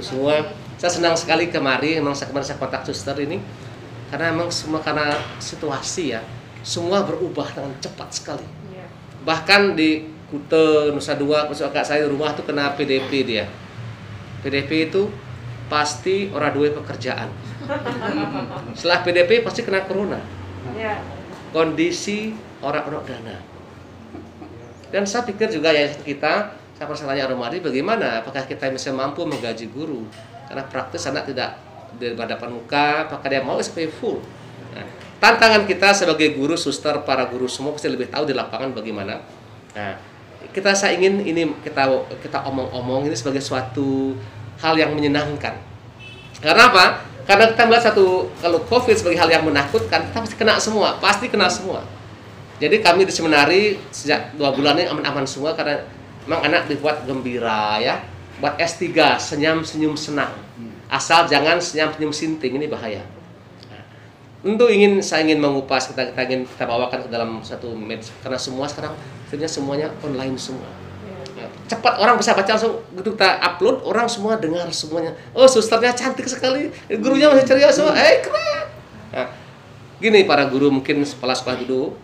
semua. Saya senang sekali kemarin saya kontak suster ini karena memang semua karena situasi ya, semua berubah dengan cepat sekali. Bahkan di Kute, Nusa Dua, kakak saya di rumah tuh kena PDP dia. PDP itu pasti orang dua pekerjaan. Setelah PDP pasti kena corona. Kondisi orang-orang dana. Dan saya pikir juga ya kita, saya pernah tanya Romadi bagaimana, apakah kita bisa mampu menggaji guru? Karena praktis anak tidak di hadapan muka, apakah dia mau SPP full? Nah, tantangan kita sebagai guru, suster, para guru semua pasti lebih tahu di lapangan bagaimana. Nah, saya ingin ini kita omong-omong ini sebagai suatu hal yang menyenangkan. Karena apa? Karena kita melihat kalau COVID sebagai hal yang menakutkan, kita pasti kena semua. Jadi kami di seminari sejak 2 bulan ini aman-aman semua karena memang anak dibuat gembira ya, buat S3 senyum senang. Asal jangan senyum sinting, ini bahaya. Tentu saya ingin mengupas, kita bawakan ke dalam satu medsos karena semua sekarang semuanya online semua. Cepat orang bisa baca langsung, gitu kita upload, orang semua dengar semuanya. Oh, susternya cantik sekali, gurunya masih ceria semua, keren. Nah, gini para guru, mungkin kepala sekolah dulu,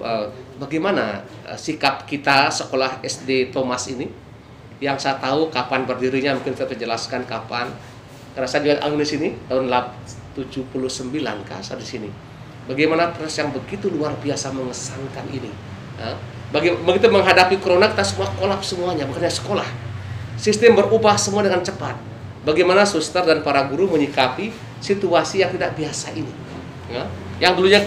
bagaimana sikap kita sekolah SD Thomas ini? Yang saya tahu kapan berdirinya, mungkin saya jelaskan kapan. Karena saya juga alumni sini tahun 79 saya di sini. Bagaimana proses yang begitu luar biasa mengesankan ini. Begitu menghadapi corona kita semua kolaps semuanya, bukannya sekolah. Sistem berubah semua dengan cepat. Bagaimana suster dan para guru menyikapi situasi yang tidak biasa ini. Yang dulunya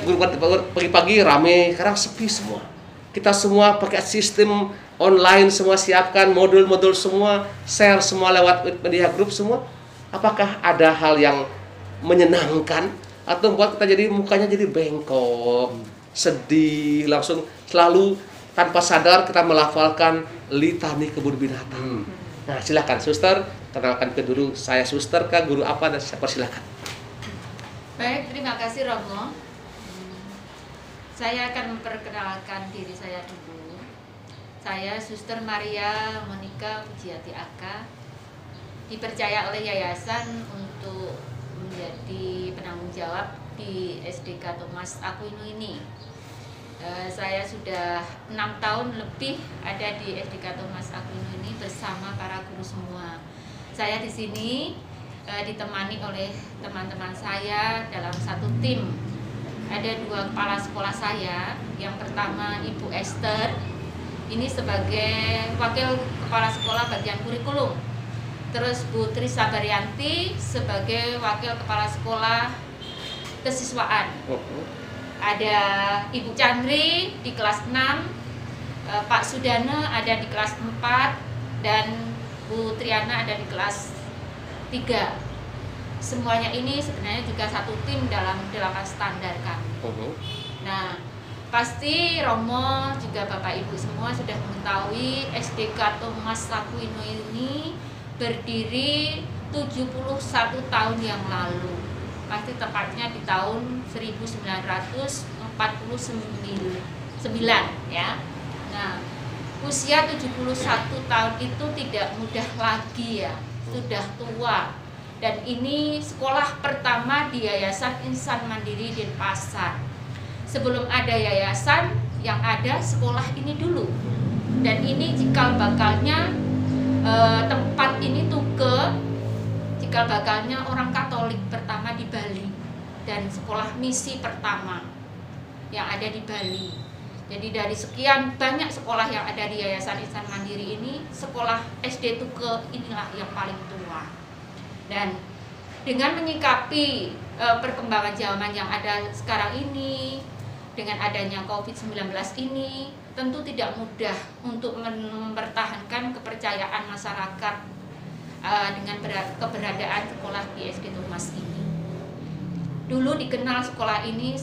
pagi-pagi rame, sekarang sepi semua. Kita semua pakai sistem online, semua siapkan modul-modul semua, share semua lewat media grup semua. Apakah ada hal yang menyenangkan atau membuat kita jadi mukanya jadi bengkok, sedih, langsung selalu tanpa sadar kita melafalkan litani kebun binatang. Nah, silakan suster, kenalkan ke dulu, saya suster kah, guru apa, dan saya persilakan. Baik, terima kasih Romo. Saya akan memperkenalkan diri saya dulu. Saya Suster Maria Monica Pujiati Aka, dipercaya oleh yayasan untuk menjadi penanggung jawab di SDK Thomas Aquino ini. Saya sudah 6 tahun lebih ada di SDK Thomas Aquino ini bersama para guru semua. Saya di sini ditemani oleh teman-teman saya dalam satu tim. Ada 2 kepala sekolah saya. Yang pertama Ibu Esther, ini sebagai wakil kepala sekolah bagian kurikulum. Terus Bu Trisa Baryanti sebagai wakil kepala sekolah kesiswaan. Ada Ibu Chandri di kelas 6, Pak Sudana ada di kelas 4, dan Bu Triana ada di kelas 3. Semuanya ini sebenarnya juga satu tim dalam 8 standar kami. Nah, pasti Romo juga Bapak Ibu semua sudah mengetahui SDK Thomas Aquino ini berdiri 71 tahun yang lalu. Pasti tepatnya di tahun 1949 ya. Nah, usia 71 tahun itu tidak mudah lagi ya, sudah tua. Dan ini sekolah pertama di Yayasan Insan Mandiri Denpasar. Sebelum ada yayasan, yang ada sekolah ini dulu. Dan ini cikal bakalnya tempat ini cikal bakalnya orang Katolik pertama di Bali, dan sekolah misi pertama yang ada di Bali. Jadi dari sekian banyak sekolah yang ada di Yayasan Insan Mandiri ini, sekolah SD Tuke inilah yang paling tua. Dan dengan menyikapi perkembangan zaman yang ada sekarang ini, dengan adanya COVID-19 ini, tentu tidak mudah untuk mempertahankan kepercayaan masyarakat dengan keberadaan sekolah di SD Thomas ini. Dulu dikenal sekolah ini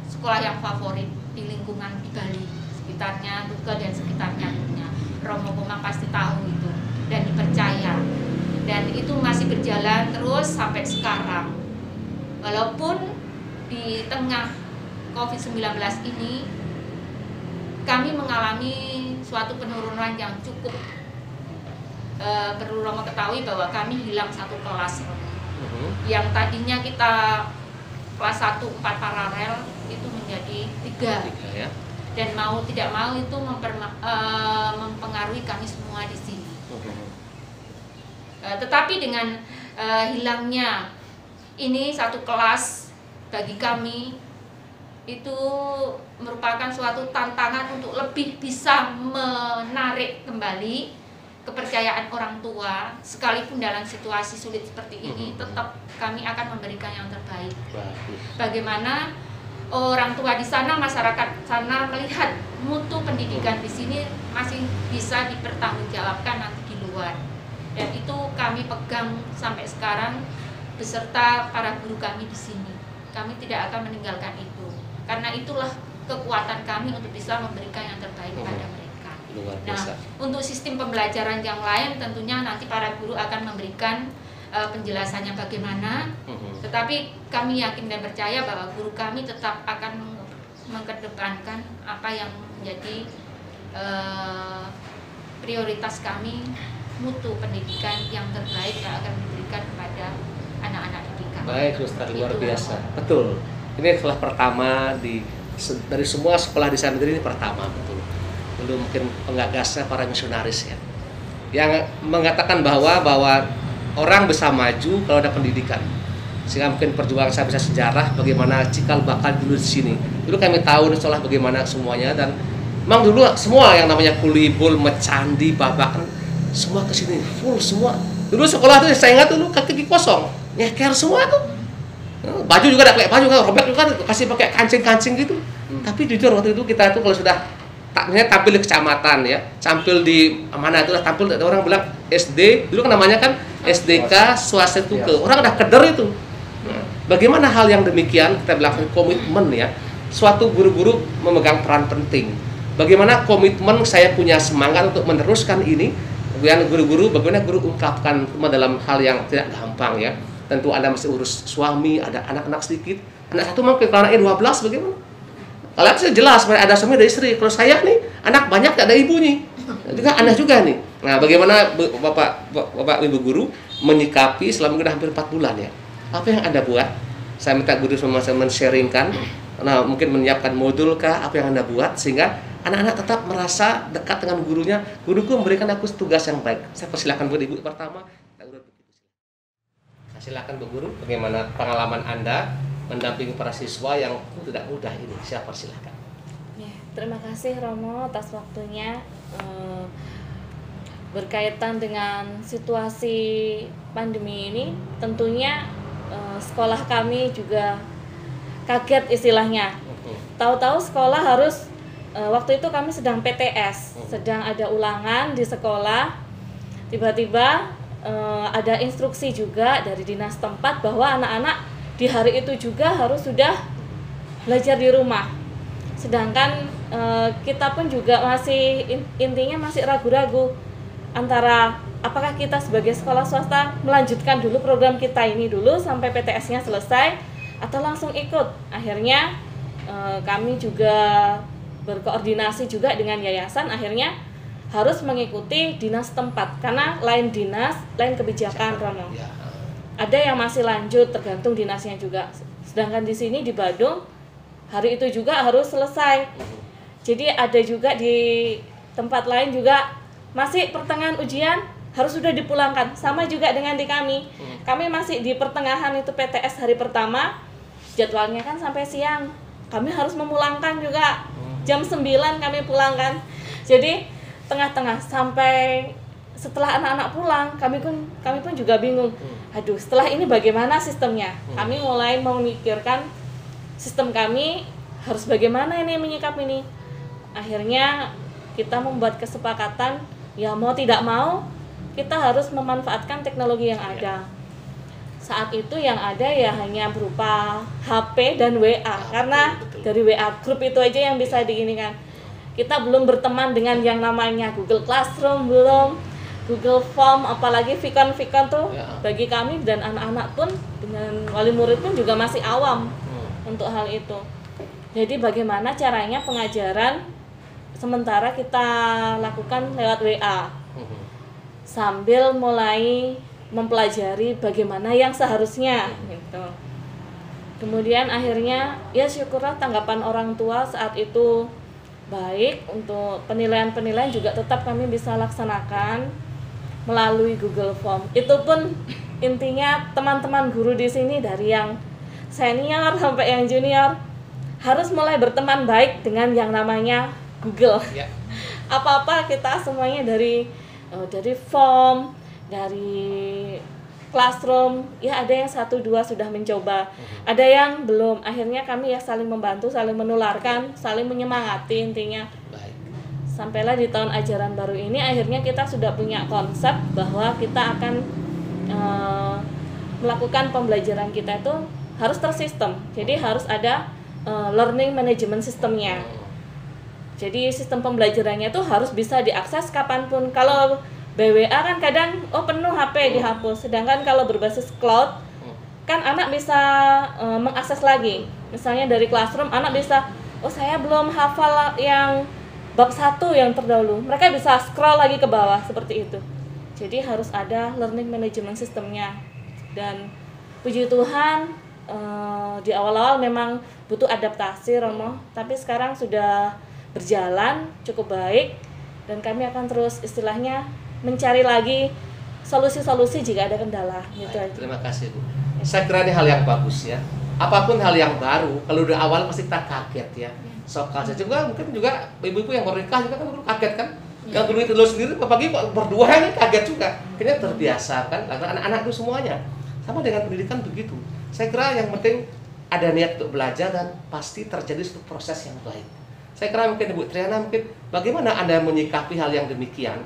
sekolah yang favorit di lingkungan di Bali, sekitarnya Tuke dan sekitarnya. Romo Komang pasti tahu itu dan dipercaya. Dan itu masih berjalan terus sampai sekarang. Walaupun di tengah COVID-19 ini kami mengalami suatu penurunan yang cukup perlu Romo ketahui bahwa kami hilang satu kelas, Romo. Yang tadinya kita kelas 1 4 paralel itu menjadi 3 ya. Dan mau tidak mau itu mempengaruhi kami semua di sini. Tetapi dengan hilangnya ini satu kelas bagi kami itu merupakan suatu tantangan untuk lebih bisa menarik kembali kepercayaan orang tua, sekalipun dalam situasi sulit seperti ini tetap kami akan memberikan yang terbaik. Bagaimana orang tua di sana, masyarakat sana melihat mutu pendidikan di sini masih bisa dipertanggungjawabkan nanti di luar, dan itu kami pegang sampai sekarang beserta para guru kami di sini. Kami tidak akan meninggalkan itu, karena itulah kekuatan kami untuk bisa memberikan yang terbaik pada mereka. Nah, untuk sistem pembelajaran yang lain tentunya nanti para guru akan memberikan penjelasannya bagaimana, tetapi kami yakin dan percaya bahwa guru kami tetap akan mengedepankan apa yang menjadi prioritas kami, mutu pendidikan yang terbaik yang akan diberikan kepada anak-anak didik kami. Baik, Suster, luar biasa. Betul. Ini sekolah pertama dari semua sekolah di sana ini pertama, betul. Dulu mungkin penggagasnya para misionaris ya, yang mengatakan bahwa orang bisa maju kalau ada pendidikan. Sehingga mungkin perjuangan saya bisa sejarah bagaimana cikal bakal dulu di sini. Dulu kami tahu sekolah bagaimana semuanya, dan memang dulu semua yang namanya Kulibul, Mecandi, Babakan semua ke sini full semua. Dulu sekolah tuh saya ingat dulu kaki kosong, nyeker semua tuh. Baju juga ada, baju kan robek juga kasih pakai kancing-kancing gitu. Tapi jujur waktu itu kita tuh kalau sudah tampil di kecamatan ya, tampil di mana itu lah, tampil ada orang bilang SD, dulu kan namanya kan SDK Swasetuke, orang udah keder itu. Nah, bagaimana hal yang demikian kita bilang komitmen ya, suatu guru-guru memegang peran penting. Bagaimana komitmen saya punya semangat untuk meneruskan ini, kemudian guru-guru bagaimana guru ungkapkan dalam hal yang tidak gampang ya. Tentu Anda masih urus suami, ada anak-anak sedikit, anak satu mungkin kalau anaknya 12 bagaimana? Kalau saya jelas ada suami ada istri. Kalau saya nih anak banyak tak ada ibunya, juga aneh juga nih. Nah, bagaimana bapak ibu guru menyikapi selama mungkin hampir 4 bulan ya? Apa yang Anda buat? Saya minta guru semua men-sharingkan. Nah, mungkin menyiapkan modul kah? Apa yang Anda buat sehingga anak-anak tetap merasa dekat dengan gurunya. Guruku memberikan aku tugas yang baik. Saya persilakan buat ibu pertama. Silakan Bu Guru, bagaimana pengalaman Anda mendampingi para siswa yang tidak mudah ini? Siapa silakan. Ya, terima kasih Romo atas waktunya. Berkaitan dengan situasi pandemi ini, tentunya sekolah kami juga kaget istilahnya. Tahu-tahu sekolah harus waktu itu kami sedang PTS, sedang ada ulangan di sekolah. Tiba-tiba ada instruksi juga dari dinas tempat bahwa anak-anak di hari itu juga harus sudah belajar di rumah. Sedangkan kita pun juga masih intinya masih ragu-ragu antara apakah kita sebagai sekolah swasta melanjutkan dulu program kita ini dulu sampai PTS-nya selesai atau langsung ikut. Akhirnya kami juga berkoordinasi juga dengan yayasan, akhirnya harus mengikuti dinas tempat karena lain dinas, lain kebijakan Romo. Ada yang masih lanjut tergantung dinasnya juga. Sedangkan di sini di Badung hari itu juga harus selesai. Jadi ada juga di tempat lain juga masih pertengahan ujian harus sudah dipulangkan. Sama juga dengan di kami. Kami masih di pertengahan itu PTS hari pertama. Jadwalnya kan sampai siang. Kami harus memulangkan juga. Jam 9 kami pulangkan. Jadi tengah-tengah sampai setelah anak-anak pulang kami pun juga bingung. Aduh, setelah ini bagaimana sistemnya? Kami mulai memikirkan sistem kami harus bagaimana ini menyikap ini. Akhirnya kita membuat kesepakatan ya mau tidak mau kita harus memanfaatkan teknologi yang ada. Saat itu yang ada ya hanya berupa HP dan WA karena dari WA grup itu aja yang bisa diinikan. Kita belum berteman dengan yang namanya Google Classroom, belum Google Form, apalagi Vicon tuh bagi kami dan anak-anak pun dengan wali murid pun juga masih awam untuk hal itu. Jadi bagaimana caranya pengajaran sementara kita lakukan lewat WA. sambil mulai mempelajari bagaimana yang seharusnya gitu. Kemudian akhirnya ya syukurlah tanggapan orang tua saat itu baik. Untuk penilaian-penilaian juga tetap kami bisa laksanakan melalui Google Form. Itu pun intinya teman-teman guru di sini dari yang senior sampai yang junior harus mulai berteman baik dengan yang namanya Google. Ya. Apa-apa kita semuanya dari form, dari Classroom, ya ada yang 1-2 sudah mencoba, ada yang belum. Akhirnya kami ya saling membantu, saling menularkan, saling menyemangati intinya. Baik. Sampailah di tahun ajaran baru ini akhirnya kita sudah punya konsep bahwa kita akan melakukan pembelajaran kita itu harus tersistem. Jadi harus ada learning management systemnya. Jadi sistem pembelajarannya itu harus bisa diakses kapanpun. Kalau BWA kan kadang penuh HP dihapus, sedangkan kalau berbasis cloud kan anak bisa mengakses lagi. Misalnya dari Classroom anak bisa, saya belum hafal yang bab 1 yang terdahulu, mereka bisa scroll lagi ke bawah seperti itu. Jadi harus ada learning management systemnya. Dan puji Tuhan di awal-awal memang butuh adaptasi Romo, tapi sekarang sudah berjalan cukup baik dan kami akan terus istilahnya mencari lagi solusi-solusi jika ada kendala gitu aja. Terima kasih Bu. Saya kira ini hal yang bagus ya. Apapun hal yang baru, kalau udah awal pasti kita kaget ya. Sok kaget juga, mungkin juga ibu-ibu yang baru nikah juga kan dulu kaget kan. Yang dulu itu sendiri pagi kok berdua ini kaget juga. Kayaknya terbiasa kan, anak-anak itu semuanya. Sama dengan pendidikan begitu. Saya kira yang penting ada niat untuk belajar dan pasti terjadi suatu proses yang baik. Saya kira mungkin Ibu Triana, mungkin bagaimana Anda menyikapi hal yang demikian?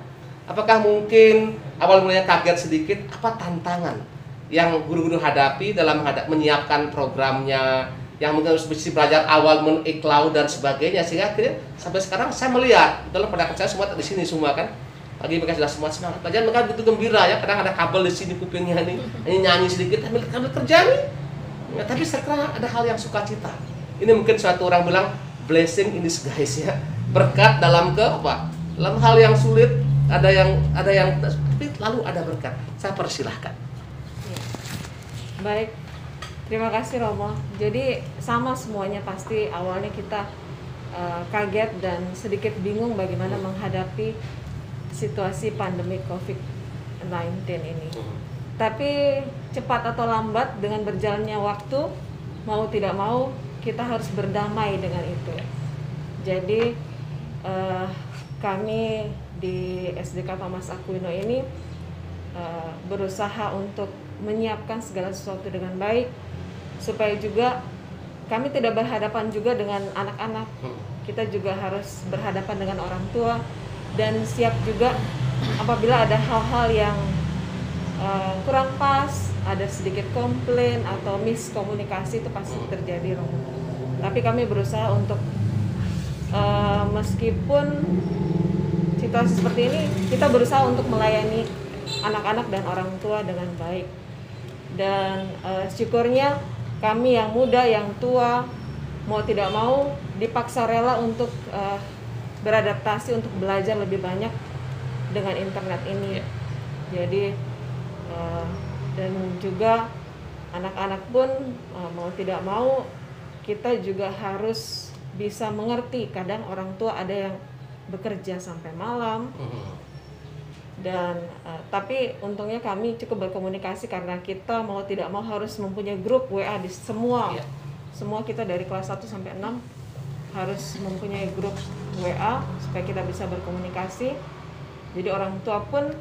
Apakah mungkin awal mulanya kaget sedikit? Apa tantangan yang guru-guru hadapi dalam menyiapkan programnya, yang mungkin harus mesti belajar awal men-cloud dan sebagainya, sehingga akhirnya sampai sekarang saya melihat dalam pendapat saya semua di sini semua kan pagi mereka sudah semua semangat belajar, mereka begitu gembira ya. Kadang ada kabel di sini kupingnya nih, nyanyi sedikit sambil kerja nih. Ya, tapi saya kira ada hal yang sukacita. Ini mungkin suatu orang bilang blessing in disguise ya, berkat dalam dalam hal yang sulit. Ada yang tapi lalu ada berkat. Saya persilahkan. Baik, terima kasih Romo. Jadi sama semuanya pasti awalnya kita kaget dan sedikit bingung bagaimana menghadapi situasi pandemi COVID-19 ini. Tapi cepat atau lambat dengan berjalannya waktu, mau tidak mau kita harus berdamai dengan itu. Jadi kami di SDK Thomas Aquino ini berusaha untuk menyiapkan segala sesuatu dengan baik supaya juga kami tidak berhadapan juga dengan anak-anak, kita juga harus berhadapan dengan orang tua dan siap juga apabila ada hal-hal yang kurang pas, ada sedikit komplain atau miskomunikasi itu pasti terjadi Romo. Tapi kami berusaha untuk meskipun situasi seperti ini, kita berusaha untuk melayani anak-anak dan orang tua dengan baik. Dan syukurnya kami yang muda, yang tua, mau tidak mau dipaksa rela untuk beradaptasi untuk belajar lebih banyak dengan internet ini. Jadi dan juga anak-anak pun mau tidak mau kita juga harus bisa mengerti. Kadang orang tua ada yang bekerja sampai malam dan tapi untungnya kami cukup berkomunikasi karena kita mau tidak mau harus mempunyai grup WA di semua kita dari kelas 1 sampai 6 harus mempunyai grup WA supaya kita bisa berkomunikasi. Jadi orang tua pun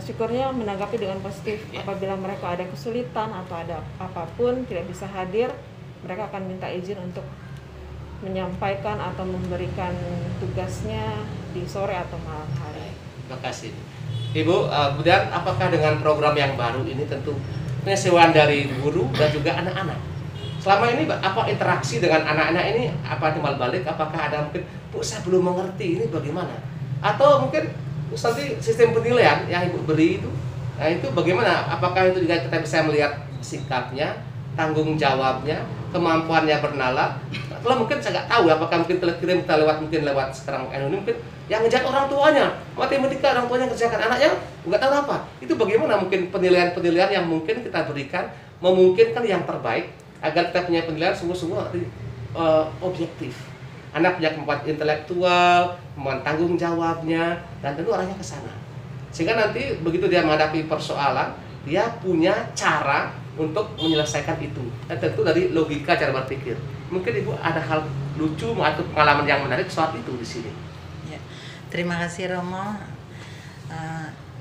syukurnya menanggapi dengan positif. Apabila mereka ada kesulitan atau ada apapun tidak bisa hadir, mereka akan minta izin untuk menyampaikan atau memberikan tugasnya di sore atau malam hari. Terima kasih Ibu. Kemudian apakah dengan program yang baru ini tentu penyewaan dari guru dan juga anak-anak, selama ini apa interaksi dengan anak-anak ini, apa timbal balik, apakah ada mungkin Bu saya belum mengerti ini bagaimana, atau mungkin nanti sistem penilaian yang Ibu beri itu, nah itu bagaimana, apakah itu juga kita bisa melihat sikapnya tanggung jawabnya, kemampuannya bernalar. Kalau mungkin saya nggak tahu apakah mungkin kirim kita lewat sekarang anonim, mungkin yang ngejar orang tuanya, matematika orang tuanya kerjakan, anaknya nggak tahu apa. Itu bagaimana mungkin penilaian-penilaian yang mungkin kita berikan memungkinkan yang terbaik agar kita punya penilaian sungguh-sungguh objektif. Anak punya kemampuan intelektual, kemampuan tanggung jawabnya, dan tentu arahnya ke sana. Sehingga nanti begitu dia menghadapi persoalan, dia punya cara untuk menyelesaikan itu. Dan tentu dari logika cara berpikir. Mungkin Ibu ada hal lucu atau pengalaman yang menarik soal itu di sini. Ya, terima kasih Romo.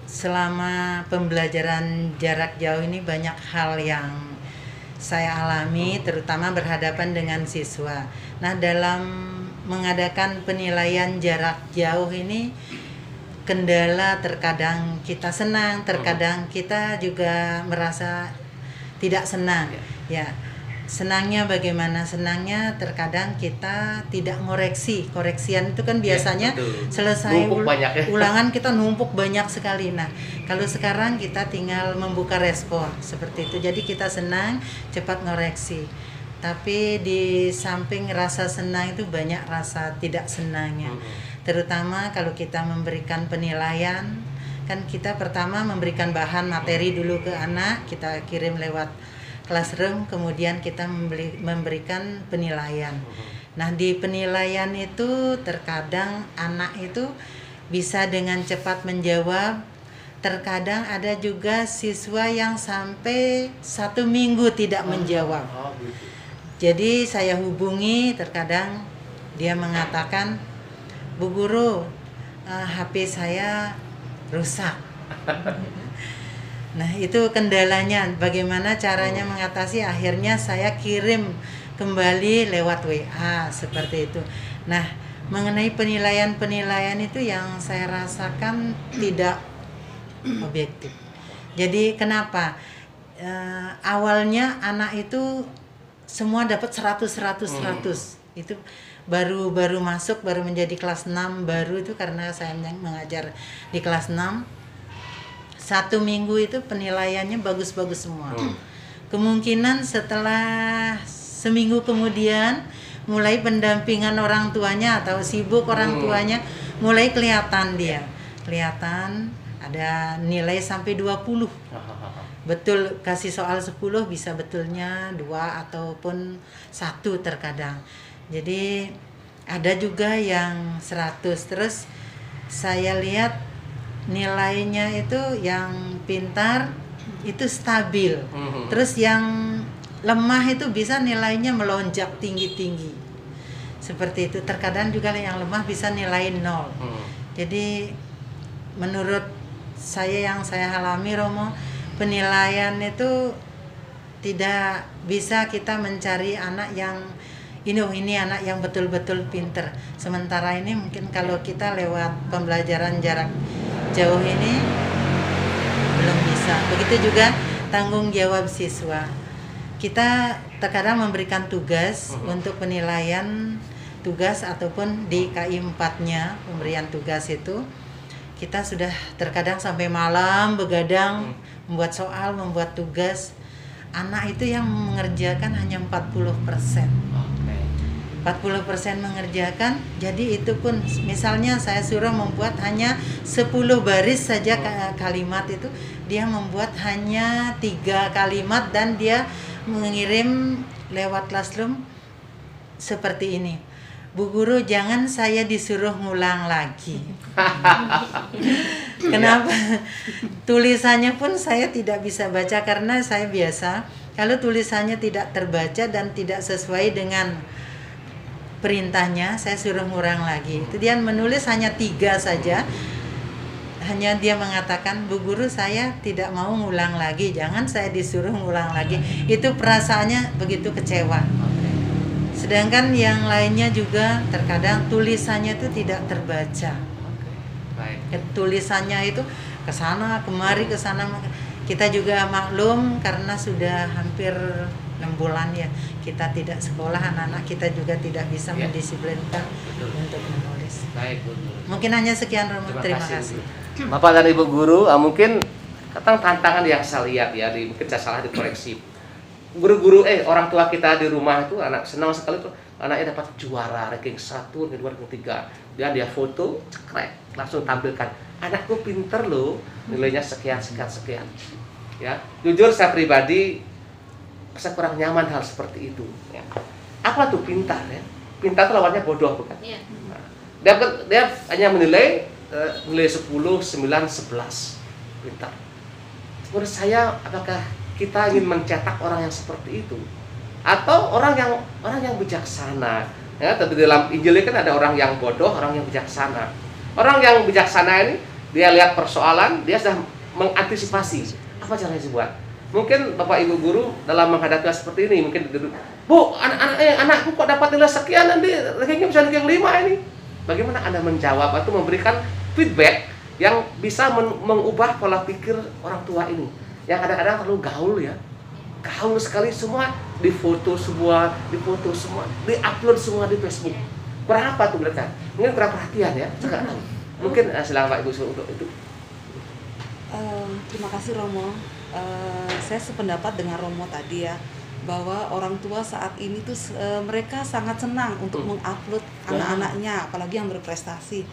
Selama pembelajaran jarak jauh ini banyak hal yang saya alami, terutama berhadapan dengan siswa. Nah, dalam mengadakan penilaian jarak jauh ini kendala terkadang kita senang, terkadang kita juga merasa tidak senang. Ya, senangnya bagaimana? Senangnya terkadang kita tidak ngoreksi. Koreksian itu kan biasanya selesai ulangan kita numpuk banyak sekali. Nah, kalau sekarang kita tinggal membuka respon seperti itu. Jadi kita senang, cepat ngoreksi. Tapi di samping rasa senang itu banyak rasa tidak senangnya. Terutama kalau kita memberikan penilaian, kan kita pertama memberikan bahan materi dulu ke anak, kita kirim lewat classroom, kemudian kita memberikan penilaian. Nah, di penilaian itu terkadang anak itu bisa dengan cepat menjawab. Terkadang ada juga siswa yang sampai 1 minggu tidak menjawab. Jadi saya hubungi, terkadang dia mengatakan, Bu Guru, HP saya rusak. Nah, itu kendalanya. Bagaimana caranya mengatasi? Akhirnya saya kirim kembali lewat WA seperti itu. Nah, mengenai penilaian itu yang saya rasakan tidak objektif. Jadi kenapa? Awalnya anak itu semua dapat 100. Itu baru masuk, baru menjadi kelas 6 baru itu karena saya mengajar di kelas 6. 1 minggu itu penilaiannya bagus-bagus semua. Kemungkinan setelah seminggu kemudian mulai pendampingan orang tuanya atau sibuk orang tuanya mulai kelihatan dia. Kelihatan ada nilai sampai 20. Betul kasih soal 10 bisa betulnya 2 ataupun 1 terkadang. Jadi ada juga yang 100. Terus saya lihat nilainya itu yang pintar itu stabil. Terus yang lemah itu bisa nilainya melonjak tinggi-tinggi. Seperti itu. Terkadang juga yang lemah bisa nilai 0. Jadi menurut saya yang saya alami Romo, penilaian itu tidak bisa kita mencari anak yang ini anak yang betul-betul pinter. Sementara ini mungkin kalau kita lewat pembelajaran jarak jauh ini belum bisa. Begitu juga tanggung jawab siswa. Kita terkadang memberikan tugas untuk penilaian tugas ataupun di KI 4-nya pemberian tugas itu kita sudah terkadang sampai malam begadang membuat soal, membuat tugas. Anak itu yang mengerjakan hanya 40%. 40% mengerjakan, jadi itu pun misalnya saya suruh membuat hanya 10 baris saja kalimat itu, dia membuat hanya 3 kalimat dan dia mengirim lewat classroom seperti ini. Bu Guru, jangan saya disuruh ngulang lagi. Kenapa? Tulisannya pun saya tidak bisa baca karena saya biasa kalau tulisannya tidak terbaca dan tidak sesuai dengan perintahnya, saya suruh ngurang lagi. Itu dia menulis hanya 3 saja. Hanya dia mengatakan, Bu Guru, saya tidak mau ngulang lagi, jangan saya disuruh ngulang lagi. Itu perasaannya begitu kecewa. Sedangkan yang lainnya juga terkadang tulisannya itu tidak terbaca. Tulisannya itu ke sana kemari ke sana. Kita juga maklum karena sudah hampir 6 bulan ya kita tidak sekolah, anak-anak kita juga tidak bisa mendisiplinkan untuk menulis. Baik, Bu. Mungkin hanya sekian, Romo. Terima kasih. Bapak dan Ibu guru, mungkin tantangan yang saya lihat ya, mungkin saya salah dikoreksi. guru-guru orang tua kita di rumah itu anak senang sekali tuh anaknya dapat juara ranking 1, ranking 2, ranking 3. Dia foto, cekrek, langsung tampilkan. Anakku pinter loh, nilainya sekian sekian sekian. Ya, jujur saya pribadi saya kurang nyaman hal seperti itu. Ya. Apa tuh pintar ya? Pintar itu lawannya bodoh bukan? Iya. Nah, dia hanya menilai nilai 10, 9, 11 pintar. Menurut saya apakah kita ingin mencetak orang yang seperti itu atau orang yang bijaksana? Ya, tapi dalam Injil kan ada orang yang bodoh, orang yang bijaksana. Orang yang bijaksana ini dia lihat persoalan, dia sudah mengantisipasi apa caranya dibuat. Mungkin Bapak Ibu guru dalam menghadapi hal seperti ini mungkin Bu, anakku kok dapat nilai sekian, nanti rankingnya bisa ranking 5 ini. Bagaimana Anda menjawab atau memberikan feedback yang bisa mengubah pola pikir orang tua ini? Yang kadang-kadang terlalu gaul ya. Gaul sekali, semua difoto semua, di-upload semua di Facebook. Kurang apa tuh mereka? Mungkin kurang perhatian ya, saya nggak tahu. Mungkin silakan Pak Ibu untuk itu. Terima kasih Romo. Saya sependapat dengan Romo tadi ya, bahwa orang tua saat ini tuh mereka sangat senang untuk mengupload anak-anaknya, apalagi yang berprestasi.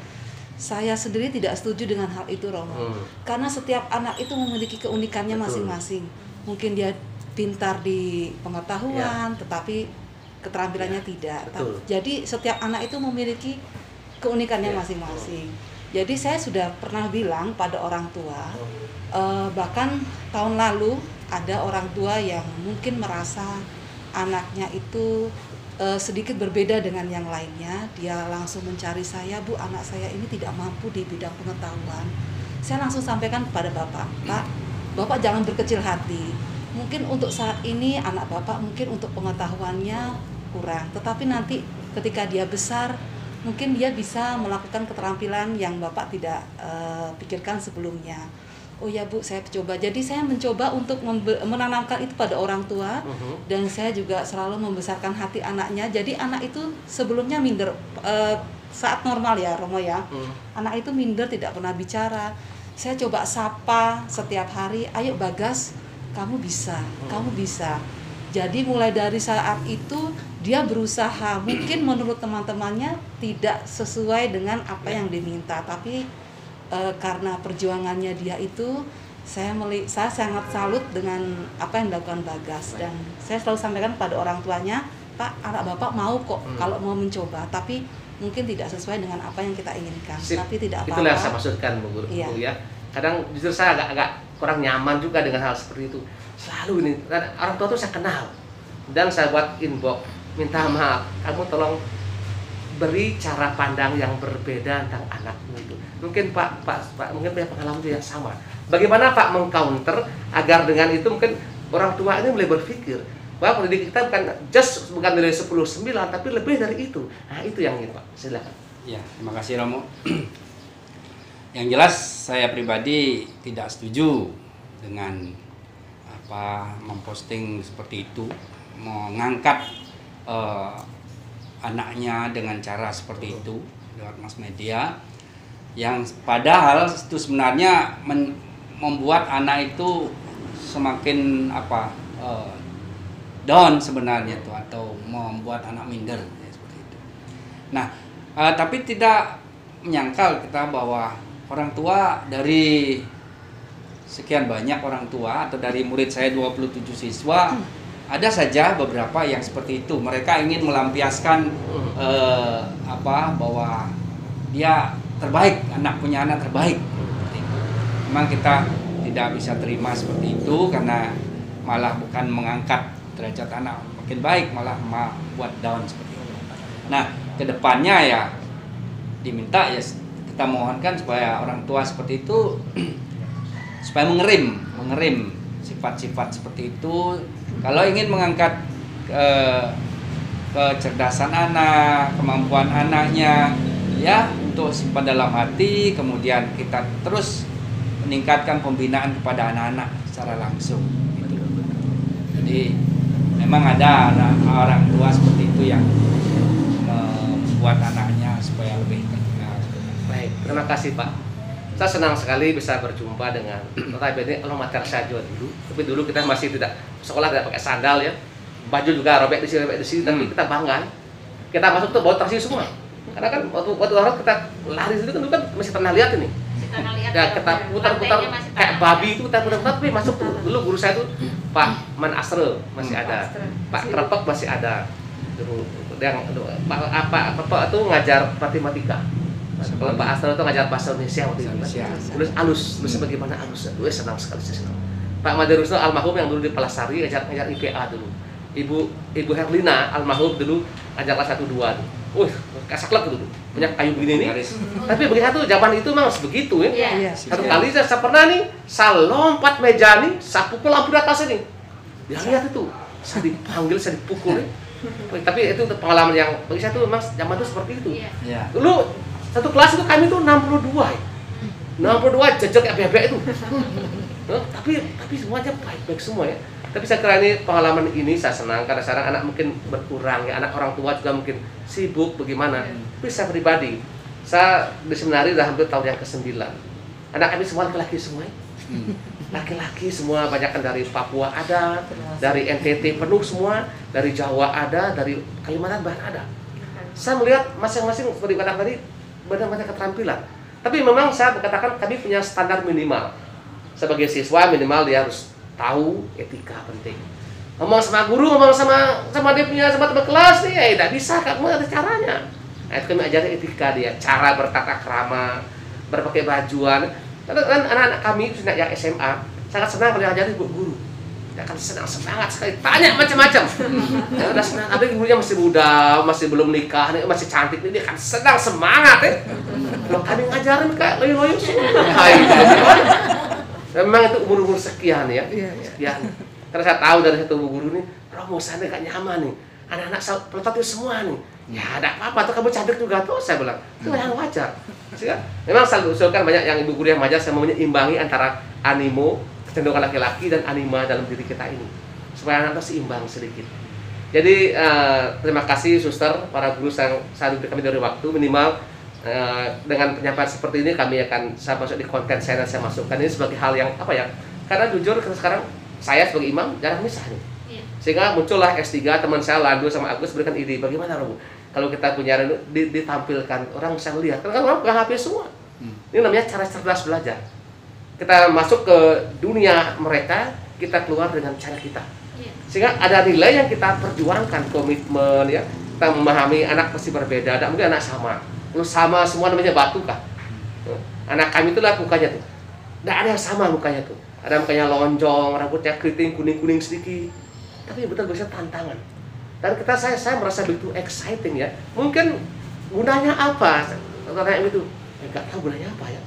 Saya sendiri tidak setuju dengan hal itu Romo, karena setiap anak itu memiliki keunikannya masing-masing. Mungkin dia pintar di pengetahuan, tetapi keterampilannya tidak. Jadi setiap anak itu memiliki keunikannya masing-masing. Jadi saya sudah pernah bilang pada orang tua, bahkan tahun lalu ada orang tua yang mungkin merasa anaknya itu sedikit berbeda dengan yang lainnya. Dia langsung mencari saya, Bu, anak saya ini tidak mampu di bidang pengetahuan. Saya langsung sampaikan kepada Bapak, Pak, Bapak jangan berkecil hati. Mungkin untuk saat ini anak Bapak mungkin untuk pengetahuannya kurang, tetapi nanti ketika dia besar, mungkin dia bisa melakukan keterampilan yang Bapak tidak pikirkan sebelumnya. Oh ya Bu, saya coba. Jadi saya mencoba untuk menanamkan itu pada orang tua, dan saya juga selalu membesarkan hati anaknya. Jadi anak itu sebelumnya minder saat normal ya Romo ya. Anak itu minder, tidak pernah bicara. Saya coba sapa setiap hari, ayo Bagas, kamu bisa, kamu bisa. Jadi mulai dari saat itu dia berusaha, mungkin menurut teman-temannya tidak sesuai dengan apa yang diminta, tapi karena perjuangannya dia itu, saya sangat salut dengan apa yang dilakukan Bagas. Dan saya selalu sampaikan pada orang tuanya, Pak, anak Bapak mau kok kalau mau mencoba, tapi mungkin tidak sesuai dengan apa yang kita inginkan. Tapi tidak apa-apa. Itulah yang saya maksudkan Bu Guru, ya. Kadang justru saya agak kurang nyaman juga dengan hal seperti itu. Selalu ini, orang tua tuh saya kenal, dan saya buat inbox, minta maaf, kamu tolong beri cara pandang yang berbeda tentang anakmu itu. Mungkin Pak mungkin punya pengalaman yang sama. Bagaimana Pak mengcounter agar dengan itu mungkin orang tua ini mulai berpikir bahwa pendidikan kita bukan nilai 10, 9, tapi lebih dari itu. Nah, itu yang ini Pak. Silakan. Ya, terima kasih Romo. Yang jelas saya pribadi tidak setuju dengan memposting seperti itu, mengangkat anaknya dengan cara seperti itu lewat mass media, yang padahal itu sebenarnya membuat anak itu semakin down sebenarnya tuh, atau membuat anak minder ya, seperti itu. Nah, tapi tidak menyangkal kita bahwa orang tua, dari sekian banyak orang tua atau dari murid saya 27 siswa, ada saja beberapa yang seperti itu. Mereka ingin melampiaskan bahwa dia terbaik, punya anak terbaik. Memang kita tidak bisa terima seperti itu, karena malah bukan mengangkat derajat anak makin baik, malah membuat down seperti itu. Nah, kedepannya ya diminta, ya kita mohonkan supaya orang tua seperti itu supaya mengerim sifat-sifat seperti itu. Kalau ingin mengangkat kecerdasan anak, kemampuan anaknya, ya untuk simpan dalam hati, kemudian kita terus meningkatkan pembinaan kepada anak-anak secara langsung. Gitu. Jadi memang ada orang tua seperti itu yang membuat anaknya supaya lebih terkenal. Baik, terima kasih Pak. Saya senang sekali bisa berjumpa dengan notabene alma mater saya juga dulu. Tapi dulu kita masih tidak sekolah tidak pakai sandal ya. Baju juga robek di sini, tapi kita bangga. Kita masuk tuh bawa tersi semua. Karena kan waktu orang kita lari itu kan masih pernah lihat ini. Tanah liat Ya kita putar-putar lantainya masih kayak tanah. babi itu kita putar-putar tapi masuk tuh. Dulu guru saya tuh Pak Man Asrul masih ada, Pak Krepek masih ada. Dulu yang apa itu ngajar matematika. Kalau Pak Asrul itu ngajar bahasa Indonesia waktu itu. Tulis alus, tulisnya bagaimana alusnya. Gue senang sekali saya senang. Pak Madarusno almarhum yang dulu di Palasari ngajar IPA dulu. Ibu Herlina almarhum dulu ngajar kelas 1 2 tuh. Kasaklek dulu. Punya kayu begini nih. Tapi begitu zaman itu memang begitu ya. Iya. Satu kali saya pernah nih, saya lompat meja nih, saya pukul lampu di atas ini. Dia lihat itu, saya dipanggil, saya dipukul ya. Tapi itu pengalaman yang bagi saya tuh memang zaman itu seperti itu. Iya. Dulu satu kelas itu kami tuh 62 ya. 62 jejak kayak bebek itu. Tapi semuanya baik-baik semua ya. Tapi saya kira ini pengalaman ini saya senang karena sekarang anak mungkin berkurang ya, anak orang tua juga mungkin sibuk bagaimana. Tapi saya pribadi, saya di seminari udah hampir tahun yang ke-9. Anak kami semua laki-laki semua. Laki-laki semua, banyak kan dari Papua ada, dari NTT penuh semua, dari Jawa ada, dari Kalimantan bahkan ada. Saya melihat masing-masing seperti katakan tadi banyak keterampilan. Tapi memang saya katakan kami punya standar minimal. Sebagai siswa minimal dia harus tahu etika penting. Ngomong sama guru, ngomong sama dia punya sama teman kelas nih, ya tidak bisa, kamu ada caranya. Nah, itu kami ajarin etika dia, cara bertata krama, berpakai bajuan. Karena kan anak-anak kami yang SMA sangat senang kalau diajari guru. Dia akan semangat sekali, tanya macam-macam. Ya udah senang, tapi gurunya masih muda, masih belum nikah, masih cantik, dia akan senang semangat ya. Kalau kami ngajarin kayak loyo-loyo semua. Memang itu umur-umur sekian ya, sekian. Karena saya tahu dari satu guru nih, Romo sana gak nyaman nih, anak-anak pelototin semua nih. Ya ada apa-apa, tuh kamu cantik juga tuh, saya bilang. Itu yang wajar. Memang saya usulkan banyak yang ibu guru yang ngajar, saya maunya imbangi antara animo, kecenderungan laki-laki dan anima dalam diri kita ini. Supaya anak-anak seimbang sedikit. Jadi terima kasih suster, para guru yang saya diberi kami dari waktu minimal. Dengan penyampaian seperti ini kami akan saya masuk di konten saya dan saya masukkan ini sebagai hal yang apa ya, karena jujur sekarang saya sebagai imam jarang misah nih, sehingga muncullah S3 teman saya Lando sama Agus berikan ide bagaimana Romo kalau kita punya ditampilkan orang bisa melihat, karena kan orang nggak habis semua. Ini namanya cara cerdas belajar. Kita masuk ke dunia mereka, kita keluar dengan cara kita, sehingga ada nilai yang kita perjuangkan, komitmen ya, kita memahami anak pasti berbeda, tidak mungkin anak sama. Lu sama semua namanya batu kah? Anak kami itu lihat mukanya tuh, tidak ada yang sama mukanya tuh. Ada mukanya lonjong, rambutnya keriting, kuning-kuning sedikit. Tapi betul biasanya tantangan. Dan saya merasa begitu exciting ya. Mungkin gunanya apa? Tanya itu, nggak tahu gunanya apa ya.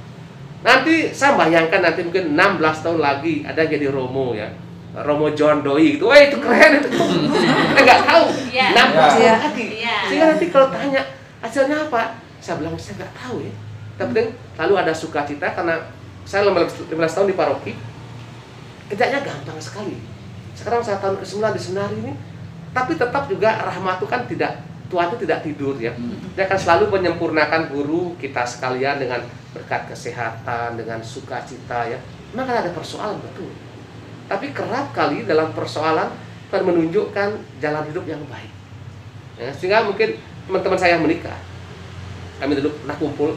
Nanti saya bayangkan nanti mungkin 16 tahun lagi ada yang jadi Romo ya. Romo John Doi gitu. Wah itu keren itu. Kita nggak tahu. 16 tahun lagi. Sehingga nanti kalau tanya hasilnya apa? Saya bilang saya nggak tahu ya. Tapi lalu ada sukacita karena saya 15 tahun di paroki. Kerjanya gampang sekali. Sekarang saya tahun ke-9 di seminari ini, tapi tetap juga rahmat itu kan tidak, Tuhan itu tidak tidur ya. Dia akan selalu menyempurnakan guru kita sekalian dengan berkat kesehatan, dengan sukacita ya. Memang kan ada persoalan betul. Tapi kerap kali dalam persoalan Tuhan menunjukkan jalan hidup yang baik. Ya, sehingga mungkin teman-teman saya yang menikah, kami dulu pernah kumpul,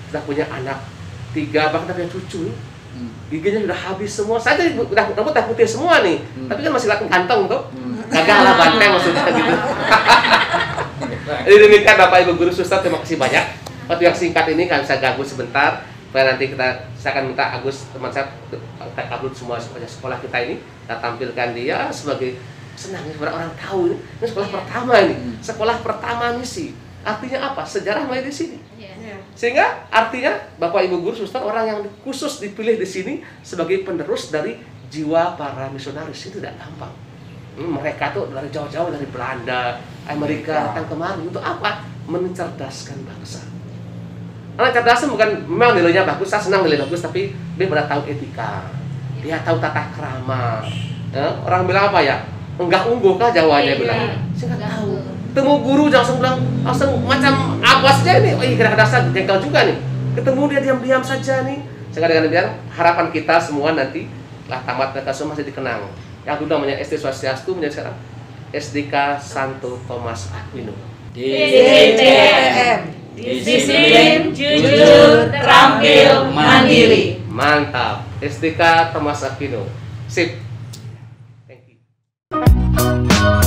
sudah punya anak 3 bahkan punya cucu, giginya sudah habis semua. Saya tadi udah rambut putih semua nih, tapi kan masih ganteng tuh, gagal lah banteng maksudnya gitu. Jadi demikian Bapak Ibu Guru Suster, terima kasih banyak. Waktu yang singkat ini kami bisa ganggu sebentar, supaya nanti saya akan minta Agus teman saya upload semua sekolah kita ini, kita tampilkan dia sebagai senang supaya orang tahu ini sekolah pertama ini, sekolah pertama misi. Artinya apa? Sejarah mulai di sini. Sehingga artinya Bapak Ibu Guru Suster orang yang khusus dipilih di sini sebagai penerus dari jiwa para misionaris itu tidak gampang. Mereka tuh dari jauh-jauh dari Belanda, Amerika datang kemari untuk apa? Mencerdaskan bangsa. Karena cerdasan bukan memang nilainya bagus, saya senang nilai bagus, tapi dia pada tahu etika, dia tahu tata krama. Ya, orang bilang apa ya? Enggak ungguh kah Jawanya bilang? Saya nggak tahu. Ketemu guru langsung bilang, langsung macam apa saja ini. Oh iya kadang-kadang saya jengkel juga nih. Ketemu dia diam-diam saja nih, Sehingga dengan demikian harapan kita semua nanti setelah tamat mereka semua masih dikenang. Yang dulu namanya SD Swastiastu menjadi sekarang SDK Santo Thomas Aquino. DCTM. Disiplin, jujur, terampil, mandiri. Mantap. SDK Thomas Aquino. Sip. Thank you.